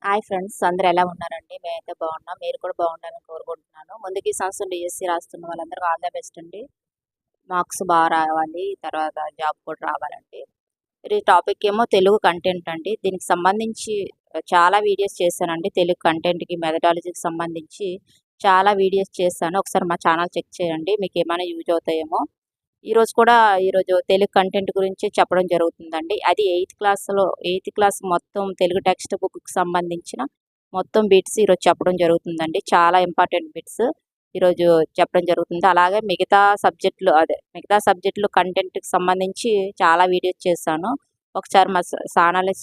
Hi friends, అందరూ ఎలా ఉన్నారండి? మేమైతే బాగున్నాం. మీరు కూడా బాగుండాలని కోరుకుంటున్నాను. ముందుకి ఈ సంవత్సరం డిఎస్సి రాస్తున్న వాళ్ళందరూ ఆల్ ద బెస్ట్ అండి. మార్క్స్ బాగా రావాలి, తర్వాత జాబ్ కూడా రావాలండి. ఈ టాపిక్ ఏమో తెలుగు కంటెంట్ అండి. దీనికి సంబంధించి చాలా వీడియోస్ చేశానండి. తెలుగు కంటెంట్కి మెథడాలజీకి సంబంధించి చాలా వీడియోస్ చేశాను. ఒకసారి మా ఛానల్ చెక్ చేయండి, మీకు ఏమైనా యూజ్ అవుతాయేమో. ఈరోజు తెలుగు కంటెంట్ గురించి చెప్పడం జరుగుతుందండి. అది ఎయిత్ క్లాస్ మొత్తం తెలుగు టెక్స్ట్ బుక్కి సంబంధించిన మొత్తం బిట్స్ ఈరోజు చెప్పడం జరుగుతుందండి. చాలా ఇంపార్టెంట్ బిట్స్ ఈరోజు చెప్పడం జరుగుతుంది. అలాగే మిగతా సబ్జెక్టులు కంటెంట్కి సంబంధించి చాలా వీడియోస్ చేశాను. ఒకసారి మా ఛానల్ని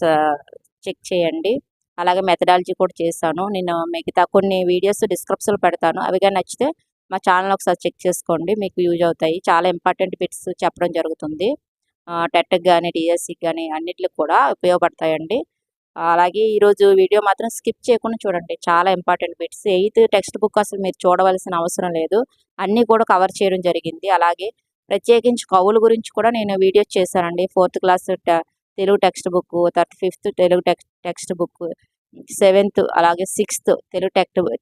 చెక్ చేయండి. అలాగే మెథడాలజీ కూడా చేశాను. నేను మిగతా కొన్ని వీడియోస్ డిస్క్రిప్షన్లో పెడతాను. అవి కానీ నచ్చితే మా ఛానల్ ఒకసారి చెక్ చేసుకోండి, మీకు యూజ్ అవుతాయి. చాలా ఇంపార్టెంట్ బిట్స్ చెప్పడం జరుగుతుంది. టెట్కి కానీ డిఎస్సికి కానీ అన్నిటికి కూడా ఉపయోగపడతాయండి. అలాగే ఈరోజు వీడియో మాత్రం స్కిప్ చేయకుండా చూడండి, చాలా important bits. Eighth text book అసలు మీరు చూడవలసిన అవసరం లేదు, అన్నీ కూడా కవర్ చేయడం జరిగింది. అలాగే ప్రత్యేకించి కవుల గురించి కూడా నేను వీడియోస్ చేశానండి. 4th class Telugu text book, 5th Telugu text book, 7th అలాగే 6th తెలుగు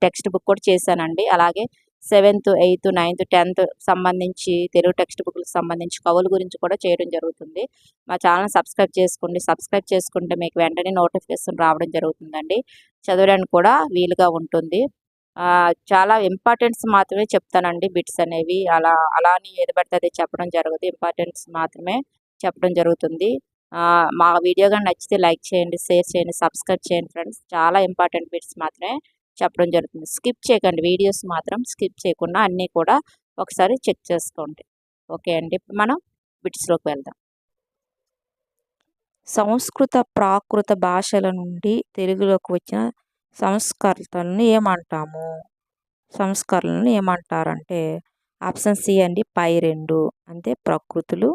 టెక్స్ట్ బుక్ కూడా చేశానండి. అలాగే 7th, 8th, 9th, 10th సంబంధించి తెలుగు టెక్స్ట్ బుక్లకు సంబంధించి కవుల గురించి కూడా చేయడం జరుగుతుంది. మా ఛానల్ సబ్స్క్రైబ్ చేసుకోండి. సబ్స్క్రైబ్ చేసుకుంటే మీకు వెంటనే నోటిఫికేషన్ రావడం జరుగుతుందండి. చదవడానికి కూడా వీలుగా ఉంటుంది. చాలా ఇంపార్టెంట్స్ మాత్రమే చెప్తానండి. బిట్స్ అనేవి అలా అని ఏది పడితే అది చెప్పడం జరగదు. ఇంపార్టెంట్స్ మాత్రమే చెప్పడం జరుగుతుంది. మా వీడియో కానీ నచ్చితే లైక్ చేయండి, షేర్ చేయండి, సబ్స్క్రైబ్ చేయండి ఫ్రెండ్స్. చాలా ఇంపార్టెంట్ బిట్స్ మాత్రమే చెప్పడం జరుగుతుంది. స్కిప్ చేయకండి, వీడియోస్ మాత్రం స్కిప్ చేయకుండా అన్నీ కూడా ఒకసారి చెక్ చేసుకోండి. ఓకే అండి, ఇప్పుడు మనం బిట్స్లోకి వెళ్దాం. సంస్కృత ప్రాకృత భాషల నుండి తెలుగులోకి వచ్చిన సంస్కరణలను ఏమంటారంటే ఆప్షన్ సి అండి, పై రెండు అంటే ప్రకృతులు.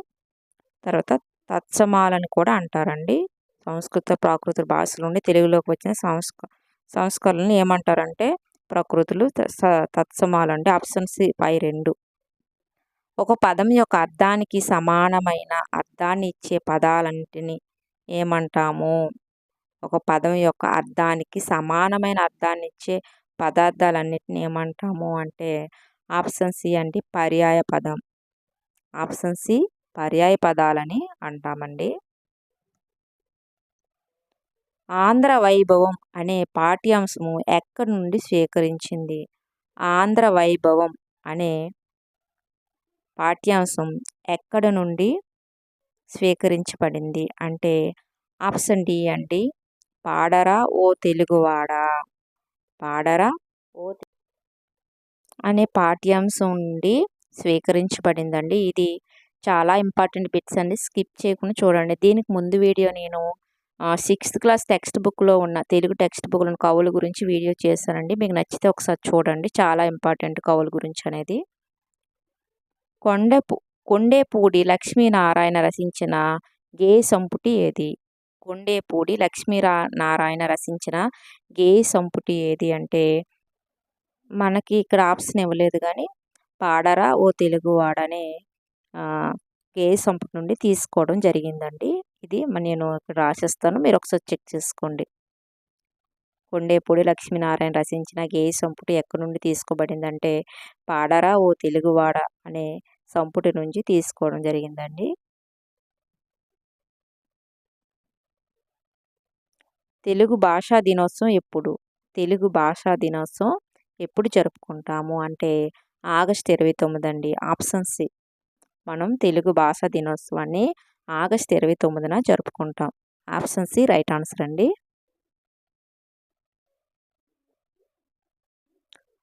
తర్వాత తత్సమాలని కూడా అంటారండి. సంస్కృత ప్రాకృత భాషల నుండి తెలుగులోకి వచ్చిన సంస్కరణలను ఏమంటారంటే ప్రకృతులు, తత్సమాలండి. ఆప్షన్ సి, పై రెండు. ఒక పదం యొక్క అర్థానికి సమానమైన అర్థాన్ని ఇచ్చే పదాలన్నిటిని ఏమంటాము? ఒక పదం యొక్క అర్థానికి సమానమైన అర్థాన్ని ఇచ్చే పదార్థాలన్నిటిని ఏమంటాము అంటే ఆప్షన్ సి అండి, పర్యాయ పదం. ఆప్షన్ సి, పర్యాయ పదాలని అంటామండి. ఆంధ్ర వైభవం అనే పాఠ్యాంశము ఎక్కడి నుండి స్వీకరించింది? ఆంధ్ర వైభవం అనే పాఠ్యాంశం ఎక్కడి నుండి స్వీకరించబడింది అంటే ఆప్షన్ డి అండి, పాడరా ఓ తెలుగువాడా. పాడరా ఓ అనే పాఠ్యాంశం నుండి స్వీకరించబడిందండి. ఇది చాలా ఇంపార్టెంట్ బిట్స్ అండి, స్కిప్ చేయకుండా చూడండి. దీనికి ముందు వీడియో నేను 6th క్లాస్ టెక్స్ట్ బుక్లో ఉన్న తెలుగు టెక్స్ట్ బుక్లను కవుల గురించి వీడియో చేశానండి. మీకు నచ్చితే ఒకసారి చూడండి, చాలా ఇంపార్టెంట్ కవుల గురించి అనేది. కొండేపూడి లక్ష్మీనారాయణ రచించిన గేయ సంపుటి ఏది? కొండేపూడి లక్ష్మీనారాయణ రచించిన గేయ సంపుటి ఏది అంటే మనకి ఇక్కడ ఆప్షన్ ఇవ్వలేదు, కానీ పాడరా ఓ తెలుగువాడనే గేయ సంపుటి నుండి తీసుకోవడం జరిగిందండి. ఇది నేను ఇక్కడ రాసేస్తాను, మీరు ఒకసారి చెక్ చేసుకోండి. కొండేపూడి లక్ష్మీనారాయణ రచించిన గేయ సంపుటి ఎక్కడి నుండి తీసుకోబడిందంటే పాడరా ఓ తెలుగువాడ అనే సంపుటి నుంచి తీసుకోవడం జరిగిందండి. తెలుగు భాషా దినోత్సవం ఎప్పుడు? తెలుగు భాషా దినోత్సవం ఎప్పుడు జరుపుకుంటాము అంటే ఆగస్టు 29 అండి. Option C. మనం తెలుగు భాషా దినోత్సవాన్ని ఆగస్టు 29న జరుపుకుంటాం. ఆప్షన్ సి రైట్ ఆన్సర్ అండి.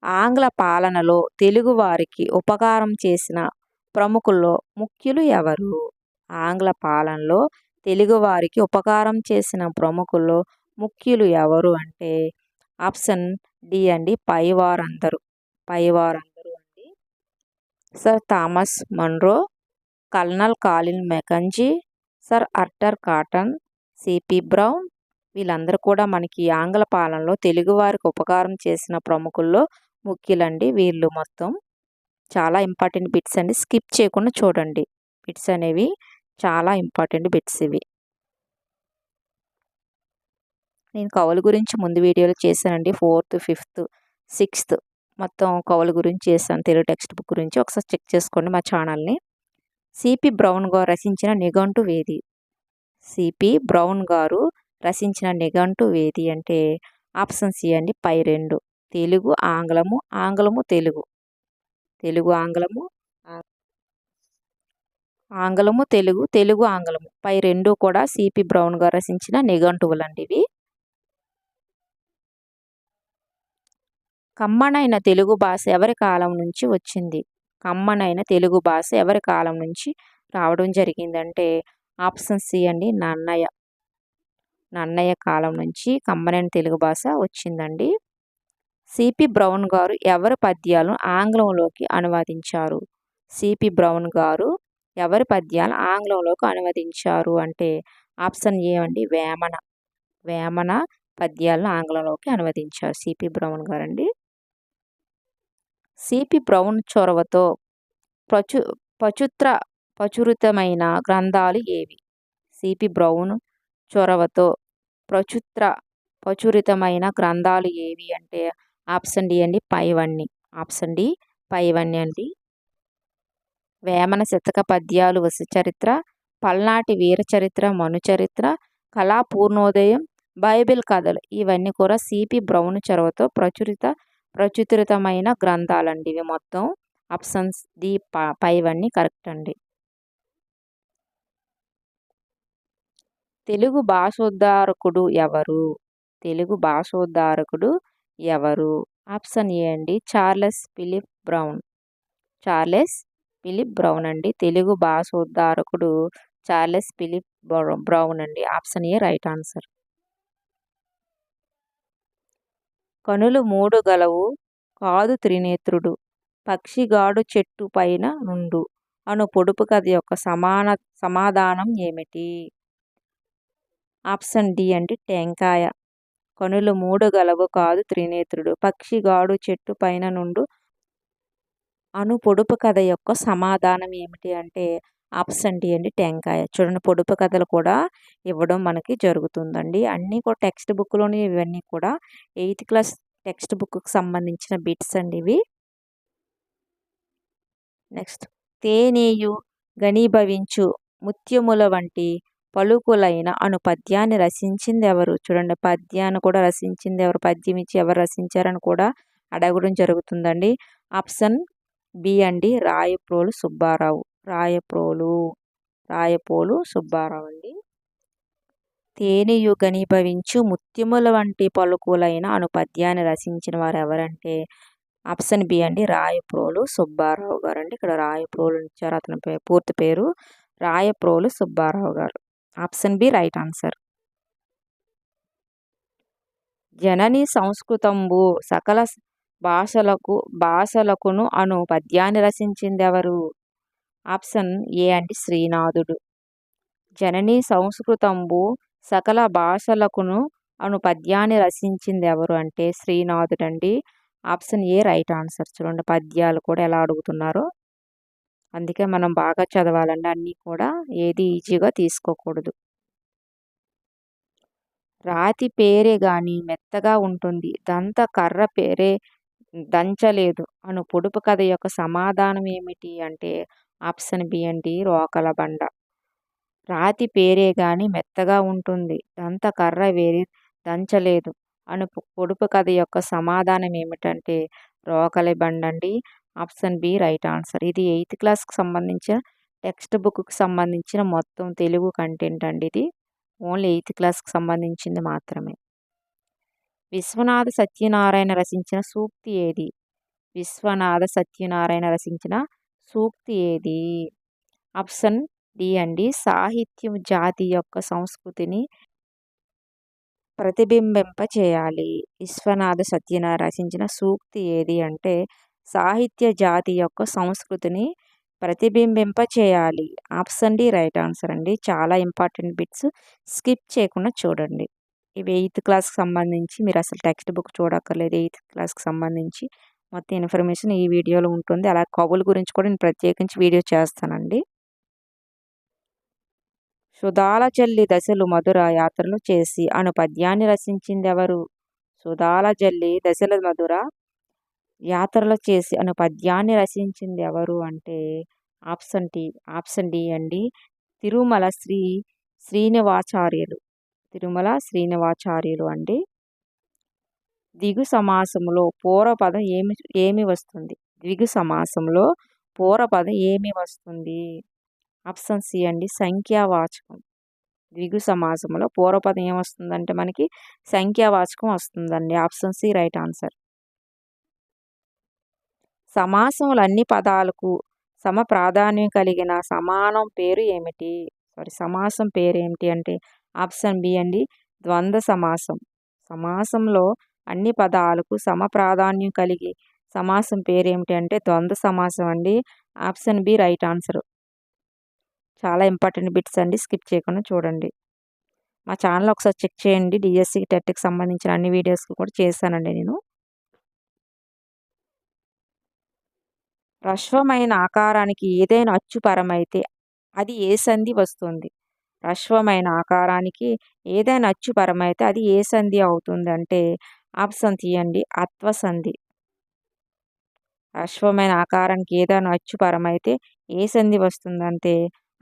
ఆంగ్ల పాలనలో తెలుగు వారికి ఉపకారం చేసిన ప్రముఖుల్లో ముఖ్యులు ఎవరు? ఆంగ్ల పాలనలో తెలుగు వారికి ఉపకారం చేసిన ప్రముఖుల్లో ముఖ్యులు ఎవరు అంటే ఆప్షన్ డి అండి, పైవారందరూ అండి. Sir Thomas Munro, colonel Colin Mackenzie, sir Arthur Cotton, C P Brown, వీళ్ళందరూ కూడా మనకి ఆంగ్ల పాలనలో తెలుగువారికి ఉపకారం చేసిన ప్రముఖుల్లో ముఖ్యులండి. వీళ్ళు మొత్తం చాలా ఇంపార్టెంట్ బిట్స్ అండి, స్కిప్ చేయకుండా చూడండి. బిట్స్ అనేవి చాలా ఇంపార్టెంట్ బిట్స్ ఇవి. నేను కవుల గురించి ముందు వీడియోలో చేశానండి. 4th, 5th, 6th మొత్తం కవుల గురించి చేశాను. తెలుగు టెక్స్ట్ బుక్ గురించి ఒకసారి చెక్ చేసుకోండి మా ఛానల్ని. సిపి బ్రౌన్ గారు రచించిన నిఘంటువు ఏది? సిపి బ్రౌన్ గారు రచించిన నిఘంటువు ఏది అంటే ఆప్షన్ సి అండి, పై రెండు. తెలుగు ఆంగ్లము, ఆంగ్లము తెలుగు. తెలుగు ఆంగ్లము, ఆంగ్లము తెలుగు, తెలుగు ఆంగ్లము పై రెండు కూడా సిపి బ్రౌన్ గారు రచించిన నిఘంటువులండి ఇవి. కమ్మనైన తెలుగు భాష ఎవరి కాలం నుంచి వచ్చింది? కమ్మనైన తెలుగు భాష ఎవరి కాలం నుంచి రావడం జరిగిందంటే ఆప్షన్ సి అండి, నన్నయ్య. నన్నయ్య కాలం నుంచి కమ్మనైన తెలుగు భాష వచ్చిందండి. సిపి బ్రౌన్ గారు ఎవరి పద్యాలను ఆంగ్లంలోకి అనువదించారు? సిపి బ్రౌన్ గారు ఎవరి పద్యాలను ఆంగ్లంలోకి అనువదించారు అంటే ఆప్షన్ ఏ అండి, వేమన. వేమన పద్యాలను ఆంగ్లంలోకి అనువదించారు సిపి బ్రౌన్ గారండి. సిపి బ్రౌన్ చొరవతో ప్రచురితమైన గ్రంథాలు ఏవి? సిపి బ్రౌన్ చొరవతో ప్రచురితమైన గ్రంథాలు ఏవి అంటే ఆప్షన్ డి అండి, పైవన్నీ. ఆప్షన్ డి, పైవన్నీ అండి. వేమన శతక పద్యాలు, వశచరిత్ర, పల్నాటి వీరచరిత్ర, మనుచరిత్ర, కళా పూర్ణోదయం, బైబిల్ కథలు ఇవన్నీ కూడా సిపి బ్రౌన్ చొరవతో ప్రచురితమైన గ్రంథాలండి ఇవి మొత్తం. ఆప్షన్స్ డి, పైవన్నీ కరెక్ట్ అండి. తెలుగు భాషోద్ధారకుడు ఎవరు? తెలుగు భాషోద్ధారకుడు ఎవరు? ఆప్షన్ ఏ అండి, Charles Philip Brown. Charles Philip Brown అండి. తెలుగు భాషోద్ధారకుడు చార్లెస్ ఫిలిప్ బ్రౌన్ అండి. Option A right answer. కనులు మూడు గలవు కాదు త్రినేత్రుడు, పక్షిగాడు చెట్టు పైన నుండు అను పొడుపు కథ యొక్క సమాధానం ఏమిటి? ఆప్షన్ డి అండి, టెంకాయ. కనులు మూడు గలవు కాదు త్రినేత్రుడు, పక్షిగాడు చెట్టు పైన నుండు అను పొడుపు కథ యొక్క సమాధానం ఏమిటి అంటే ఆప్షన్ డి అండి, టెంకాయ. చూడండి, పొడుపు కథలు కూడా ఇవ్వడం మనకి జరుగుతుందండి. అన్నీ కూడా టెక్స్ట్ బుక్లోని ఇవన్నీ కూడా 8th క్లాస్ టెక్స్ట్ బుక్కి సంబంధించిన బిట్స్ అండి ఇవి. నెక్స్ట్, తేనీయు గణీభవించు ముత్యముల వంటి పలుకులైన అను పద్యాన్ని రచించింది ఎవరు? చూడండి, పద్యాన్ని కూడా రచించింది ఎవరు? పద్యం ఇచ్చి ఎవరు రచించారని కూడా అడగడం జరుగుతుందండి. ఆప్షన్ బి అండి, రాయప్రోలు సుబ్బారావు. రాయప్రోలు సుబ్బారావు అండి. తేనీయు గణీభవించు ముత్యముల వంటి పలుకులైన అను పద్యాన్ని రచించిన వారు ఎవరంటే ఆప్షన్ బి అండి, రాయప్రోలు సుబ్బారావు గారు అండి. ఇక్కడ రాయప్రోలు ఇచ్చారు, అతని పూర్తి పేరు రాయప్రోలు సుబ్బారావు గారు. Option B right answer. జనని సంస్కృతంబు సకల భాషలకును అను పద్యాన్ని రచించింది ఎవరు? ఆప్షన్ ఏ అండి, శ్రీనాథుడు. జనని సంస్కృతంబు సకల భాషలకును అను పద్యాన్ని రచించింది ఎవరు అంటే శ్రీనాథుడు అండి. Option A right answer. చూడండి, పద్యాలు కూడా ఎలా అడుగుతున్నారో, అందుకే మనం బాగా చదవాలండి. అన్నీ కూడా ఏది ఈజీగా తీసుకోకూడదు. రాతి పేరే గాని మెత్తగా ఉంటుంది, దంత కర్ర పేరే దంచలేదు అను పొడుపు కథ యొక్క సమాధానం ఏమిటి అంటే ఆప్షన్ బి అండి, రోకల బండ. రాతి పేరే గాని మెత్తగా ఉంటుంది, దంత కర్ర వేరి దంచలేదు అను పొడుపు కథ యొక్క సమాధానం ఏమిటంటే రోకలి బండ అండి. Option B right answer. ఇది 8th క్లాస్కి సంబంధించిన టెక్స్ట్ బుక్కి సంబంధించిన మొత్తం తెలుగు కంటెంట్ అండి. ఇది ఓన్లీ 8th క్లాస్కి సంబంధించింది మాత్రమే. విశ్వనాథ సత్యనారాయణ రచించిన సూక్తి ఏది? విశ్వనాథ సత్యనారాయణ రచించిన సూక్తి ఏది? ఆప్షన్ డి అండి, సాహిత్యం జాతి యొక్క సంస్కృతిని ప్రతిబింబింపచేయాలి. విశ్వనాథ సత్యనారాయణ రచించిన సూక్తి ఏది అంటే సాహిత్య జాతి యొక్క సంస్కృతిని ప్రతిబింబింపచేయాలి. ఆప్షన్ డి రైట్ ఆన్సర్ అండి. చాలా ఇంపార్టెంట్ బిట్స్, స్కిప్ చేయకుండా చూడండి. ఇవి 8th క్లాస్కి సంబంధించి మీరు అసలు టెక్స్ట్ బుక్ చూడక్కర్లేదు. 8th క్లాస్కి సంబంధించి మొత్తం ఇన్ఫర్మేషన్ ఈ వీడియోలో ఉంటుంది. అలా కవుల గురించి కూడా నేను ప్రత్యేకించి వీడియో చేస్తానండి. సుధాల జల్లి దశలు మధుర యాత్రలు చేసి అను పద్యాన్ని రచించిందెవరు? సుధాల జల్లి దశల మధుర యాత్రలు చేసి అను పద్యాన్ని రచించింది ఎవరు అంటే ఆప్షన్ డి అండి. తిరుమల శ్రీనివాచార్యులు. తిరుమల శ్రీనివాచార్యులు అండి. ద్విగు సమాసంలో పూర్వపదం ఏమి వస్తుంది? ద్విగు సమాసంలో పూర్వపదం ఏమి వస్తుంది? ఆప్షన్ సి అండి, సంఖ్యావాచకం. ద్విగు సమాసంలో పూర్వపదం ఏమొస్తుందంటే మనకి సంఖ్యావాచకం వస్తుందండి. Option C right answer. సమాసంలో అన్ని పదాలకు సమ ప్రాధాన్యం కలిగిన సమానం పేరు ఏమిటి? సమాసం పేరు ఏమిటి అంటే ఆప్షన్ బి అండి, ద్వంద్వ సమాసం. సమాసంలో అన్ని పదాలకు సమ ప్రాధాన్యం కలిగి సమాసం పేరు ఏమిటి అంటే ద్వంద్వ సమాసం అండి. Option B right answer. చాలా ఇంపార్టెంట్ బిట్స్ అండి, స్కిప్ చేయకుండా చూడండి. మా ఛానల్ ఒకసారి చెక్ చేయండి. డిఎస్సి టెట్కి సంబంధించిన అన్ని వీడియోస్ కూడా చేశానండి నేను. హ్రస్వమైన ఆకారానికి ఏదైనా అచ్చు పరమైతే అది ఏ సంధి వస్తుంది? హ్రస్వమైన ఆకారానికి ఏదైనా అచ్చు పరమైతే అది ఏ సంధి అవుతుంది అంటే ఆప్షన్ సి అండి, అత్వ సంధి. హ్రస్వమైన ఆకారానికి ఏదైనా అచ్చు పరమైతే ఏ సంధి వస్తుందంటే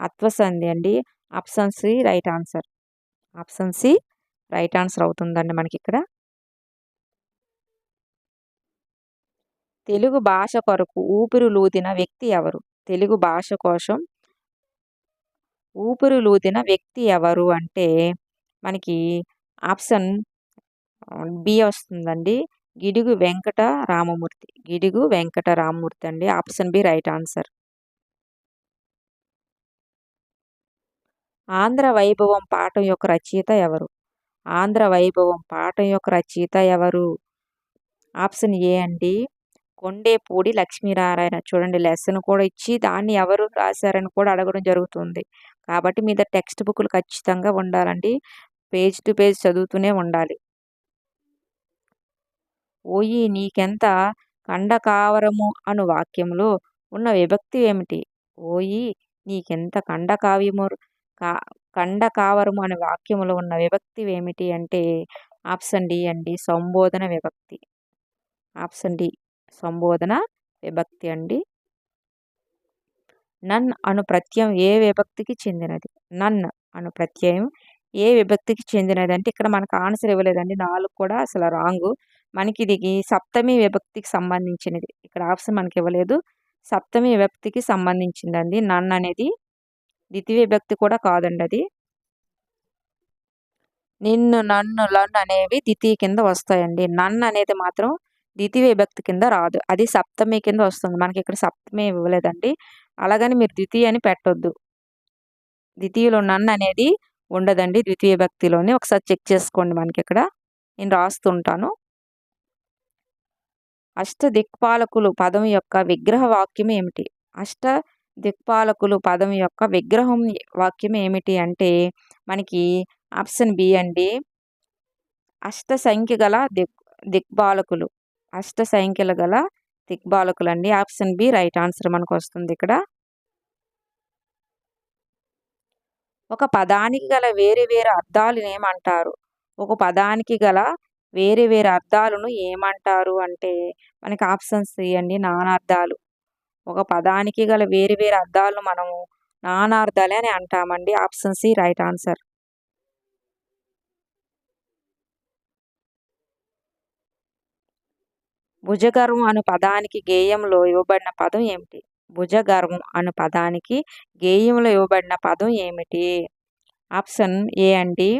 అత్వ సంధి అండి. Option C right answer. Option C right answer అవుతుందండి మనకి ఇక్కడ. తెలుగు భాష కొరకు ఊపిరులూదిన వ్యక్తి ఎవరు? తెలుగు భాష కోసం ఊపిరులూదిన వ్యక్తి ఎవరు అంటే మనకి ఆప్షన్ బి వస్తుందండి, గిడుగు వెంకట రామమూర్తి. గిడుగు వెంకట రామమూర్తి అండి. Option B right answer. Andhra వైభవం పాఠం యొక్క రచయిత ఎవరు? ఆంధ్ర వైభవం పాఠం యొక్క రచయిత ఎవరు? ఆప్షన్ ఏ అండి, కొండేపూడి లక్ష్మీనారాయణ. చూడండి, లెసన్ కూడా ఇచ్చి దాన్ని ఎవరు రాశారని కూడా అడగడం జరుగుతుంది. కాబట్టి మీద టెక్స్ట్ బుక్లు ఖచ్చితంగా ఉండాలండి. పేజ్ టు పేజ్ చదువుతూనే ఉండాలి. ఓయి నీకెంత ఖండకావరము అను వాక్యంలో ఉన్న విభక్తి ఏమిటి? ఓయి నీకెంత ఖండకావరము అనే వాక్యంలో ఉన్న విభక్తి ఏమిటి అంటే ఆప్షన్ డి అండి, సంబోధన విభక్తి. ఆప్షన్ డి సంబోధన విభక్తి అండి. నన్ అను ప్రత్యయం ఏ విభక్తికి చెందినది? నన్ అను ప్రత్యయం ఏ విభక్తికి చెందినది అంటే ఇక్కడ మనకు ఆన్సర్ ఇవ్వలేదండి. 4 కూడా అసలు రాంగు. మనకి ఇది సప్తమి విభక్తికి సంబంధించినది. ఇక్కడ ఆప్షన్ మనకి ఇవ్వలేదు. సప్తమి విభక్తికి సంబంధించిందండి నన్ అనేది. ద్వితీయ విభక్తి కూడా కాదండి అది. నిన్ను, నన్ను, లన్ అనేవి ద్వితీయ కింద వస్తాయండి. నన్ అనేది మాత్రం ద్వితీయ విభక్తి కింద రాదు. అది సప్తమి కింద వస్తుంది. మనకి ఇక్కడ సప్తమి ఇవ్వలేదండి. అలాగని మీరు ద్వితీయ అని పెట్టొద్దు. ద్వితీయలో నన్ అనేది ఉండదండి, ద్వితీయ విభక్తిలోనే. ఒకసారి చెక్ చేసుకోండి. మనకి ఇక్కడ నేను రాస్తుంటాను. అష్ట దిక్పాలకులు పదం యొక్క విగ్రహ వాక్యం ఏమిటి? అష్ట దిక్పాలకులు పదం యొక్క విగ్రహం వాక్యం ఏమిటి అంటే మనకి ఆప్షన్ బి అండి, అష్ట సంఖ్య గల దిక్పాలకులు. అష్ట సంఖ్యలు గల దిక్పాలకులు అండి. ఆప్షన్ బి రైట్ ఆన్సర్ మనకు వస్తుంది ఇక్కడ. ఒక పదానికి గల వేరు వేరు అర్థాలను ఏమంటారు? ఒక పదానికి గల వేరు వేరు అర్థాలను ఏమంటారు అంటే మనకి ఆప్షన్ సి అండి, నానార్థాలు. ఒక పదానికి గల వేరు వేరు అర్థాలను మనము నానార్థాలే అని అంటామండి. Option C right answer. భుజగర్వం అను పదానికి గేయంలో ఇవ్వబడిన పదం ఏమిటి? భుజగర్వం అను పదానికి గేయంలో ఇవ్వబడిన పదం ఏమిటి? ఆప్షన్ ఏ అండి,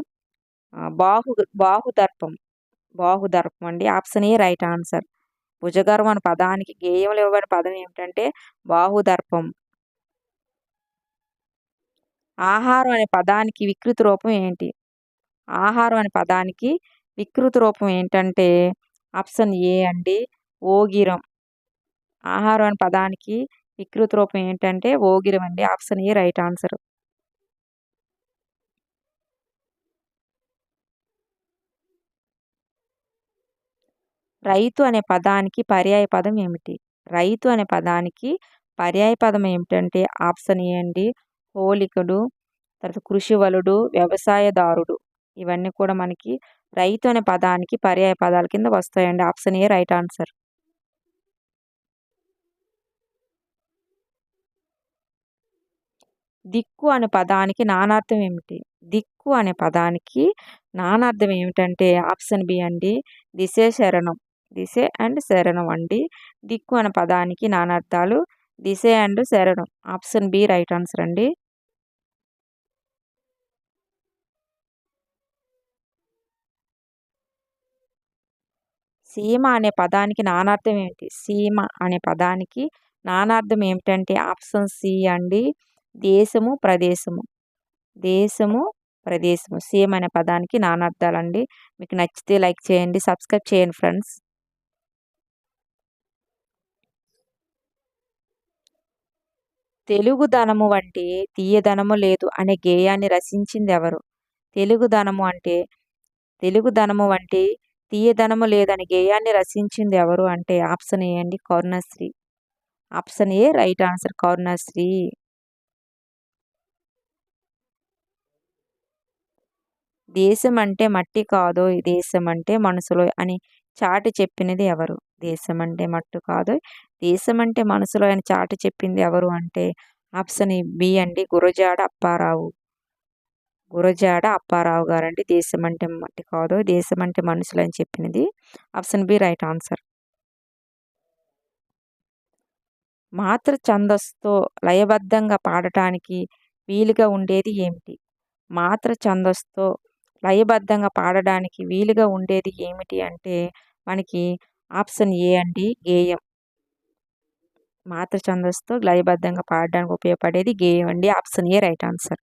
బాహుదర్పం. బాహుదర్పం అండి. Option A right answer. భుజగర్వం అనే పదానికి గేయంలో ఇవ్వబడిన పదం ఏమిటంటే బాహుదర్పం. ఆహారం అనే పదానికి వికృతి రూపం ఏంటి? ఆహారం అనే పదానికి వికృతి రూపం ఏంటంటే ఆప్షన్ ఏ అండి, ఓగిరం. ఆహారం అనే పదానికి వికృతి రూపం ఏంటంటే ఓగిరం అండి. Option A right answer. రైతు అనే పదానికి పర్యాయ పదం ఏమిటి? రైతు అనే పదానికి పర్యాయ పదం ఏమిటంటే ఆప్షన్ ఏ అండి, హోలికుడు. తర్వాత కృషివలుడు, వ్యవసాయదారుడు, ఇవన్నీ కూడా మనకి రైతు అనే పదానికి పర్యాయ పదాల కింద వస్తాయండి. Option A right answer. దిక్కు అనే పదానికి నానార్థం ఏమిటి? దిక్కు అనే పదానికి నానార్థం ఏమిటంటే ఆప్షన్ బి అండి, దిశే శరణం. దిశే అండ్ శరణం అండి. దిక్కు అనే పదానికి నానార్థాలు దిశే అండ్ శరణం. ఆప్షన్ బి రైట్ ఆన్సర్ అండి. సీమ అనే పదానికి నానార్థం ఏమిటి? సీమ అనే పదానికి నానార్థం ఏమిటంటే ఆప్షన్ సి అండి, దేశము, ప్రదేశము. దేశము, ప్రదేశము. సీమ అనే పదానికి నానార్థాలండి. మీకు నచ్చితే లైక్ చేయండి, సబ్స్క్రైబ్ చేయండి ఫ్రెండ్స్. తెలుగుదనము వంటి తీయదనము లేదు అనే గేయాన్ని రచించింది ఎవరు? తెలుగుదనము వంటి తీయదనము లేదని గేయాన్ని రచించింది ఎవరు అంటే ఆప్షన్ ఏ అండి, Karunasri. Option A right answer, Karunasri. దేశం అంటే మట్టి కాదోయ్, దేశం అంటే మనసులో అని చాటి చెప్పినది ఎవరు? దేశం అంటే మట్టు కాదోయ్, దేశం అంటే మనసులో అని చాటి చెప్పింది ఎవరు అంటే ఆప్షన్ బి అండి, గురజాడ అప్పారావు. గురజాడ అప్పారావు గారండి దేశం అంటే మట్టి కాదు దేశం అంటే మనుషులు అని చెప్పినది. Option B right answer. మాత్ర ఛందస్సుతో లయబద్ధంగా పాడటానికి వీలుగా ఉండేది ఏమిటి? మాత్ర ఛందస్సుతో లయబద్ధంగా పాడడానికి వీలుగా ఉండేది ఏమిటి అంటే మనకి ఆప్షన్ ఏ అండి, గేయం. మాత్ర ఛందస్సుతో లయబద్ధంగా పాడడానికి ఉపయోగపడేది గేయం అండి. Option A right answer.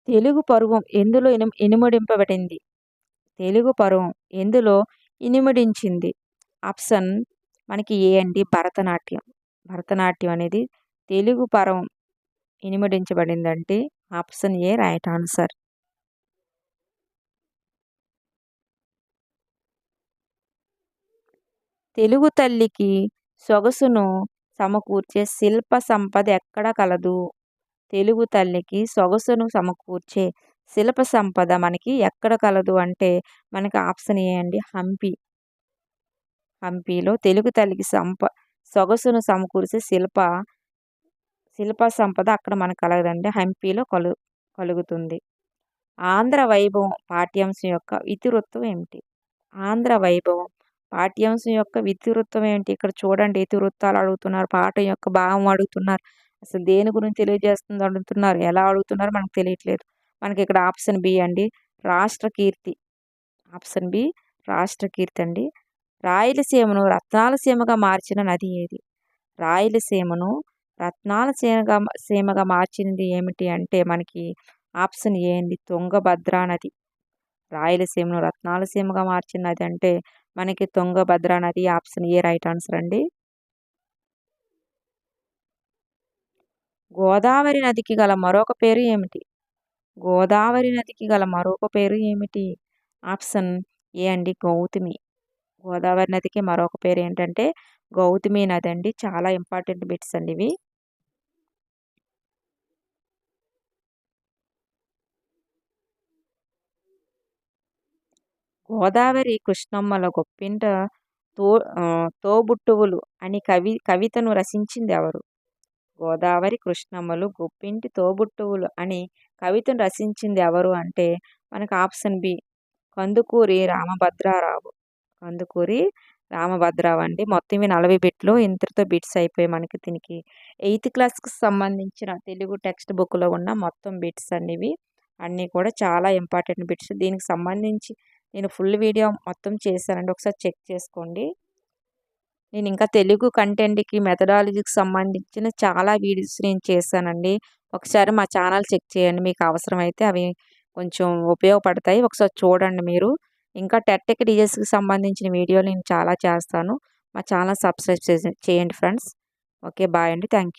Telugu పరువం ఎందులో ఇనుమడింపబడింది? తెలుగు పరువం ఎందులో ఇనుమడించింది? ఆప్షన్ మనకి ఏ అండి, భరతనాట్యం. భరతనాట్యం అనేది తెలుగు పరం ఇనుమడించబడిందంటే option A right answer. Telugu తల్లికి సొగసును సమకూర్చే శిల్ప సంపద ఎక్కడ కలదు? తెలుగు తల్లికి సొగసును సమకూర్చే శిల్ప సంపద మనకి ఎక్కడ కలదు అంటే మనకి ఆప్షన్ ఏ అండి, హంపి. హంపిలో తెలుగు తల్లికి సొగసును సమకూర్చే శిల్ప సంపద అక్కడ మనకు కలగదండి, హంపిలో కలుగుతుంది. ఆంధ్ర వైభవం పాఠ్యాంశం యొక్క ఇతివృత్తం ఏమిటి? ఆంధ్ర వైభవం పాఠ్యాంశం యొక్క ఇతివృత్తం ఏమిటి? ఇక్కడ చూడండి, ఇతివృత్తాలు అడుగుతున్నారు, పాఠం యొక్క భావం అడుగుతున్నారు, అసలు దేని గురించి తెలియజేస్తుంది అడుగుతున్నారు, ఎలా అడుగుతున్నారు మనకు తెలియట్లేదు. మనకి ఇక్కడ ఆప్షన్ బి అండి, రాష్ట్ర కీర్తి. ఆప్షన్ బి రాష్ట్ర కీర్తి అండి. రాయలసీమను రత్నాలసీమగా మార్చిన నది ఏది? రాయలసీమను సీమగా మార్చినది ఏమిటి అంటే మనకి ఆప్షన్ ఏ అండి, తుంగభద్రా నది. రాయలసీమను రత్నాలసీమగా మార్చిన నది అంటే మనకి తుంగభద్రా నది. ఆప్షన్ ఏ రైట్ ఆన్సర్ అండి. గోదావరి నదికి గల మరొక పేరు ఏమిటి? గోదావరి నదికి గల మరొక పేరు ఏమిటి? ఆప్షన్ ఏ అండి, గౌతమి. గోదావరి నదికి మరొక పేరు ఏంటంటే గౌతమి నది అండి. చాలా ఇంపార్టెంట్ బిట్స్ అండి ఇవి. గోదావరి కృష్ణమ్మల గొప్పింట తోబుట్టువులు అని కవితను రచించింది ఎవరు? గోదావరి కృష్ణమ్మలు గొప్పింటి తోబుట్టువులు అని కవితను రచించింది ఎవరు అంటే మనకు ఆప్షన్ బి, కందుకూరి రామభద్రారావు. కందుకూరి రామభద్రరావు అండి. మొత్తం ఇవి 40 బిట్లు. ఇంతటితో బిట్స్ అయిపోయి మనకి దీనికి 8th క్లాస్కి సంబంధించిన తెలుగు టెక్స్ట్ బుక్లో ఉన్న మొత్తం బిట్స్ అండి ఇవి. అన్నీ కూడా చాలా ఇంపార్టెంట్ బిట్స్. దీనికి సంబంధించి నేను ఫుల్ వీడియో మొత్తం చేశానండి, ఒకసారి చెక్ చేసుకోండి. నేను ఇంకా తెలుగు కంటెంట్కి మెథడాలజీకి సంబంధించిన చాలా వీడియోస్ నేను చేశానండి. ఒకసారి మా ఛానల్ చెక్ చేయండి, మీకు అవసరమైతే అవి కొంచెం ఉపయోగపడతాయి, ఒకసారి చూడండి మీరు. ఇంకా టెట్కి డిఎస్కి సంబంధించిన వీడియోలు నేను చాలా చేస్తాను. మా ఛానల్ సబ్స్క్రైబ్ చేయండి ఫ్రెండ్స్. ఓకే, బాయ్ అండి, థ్యాంక్ యూ.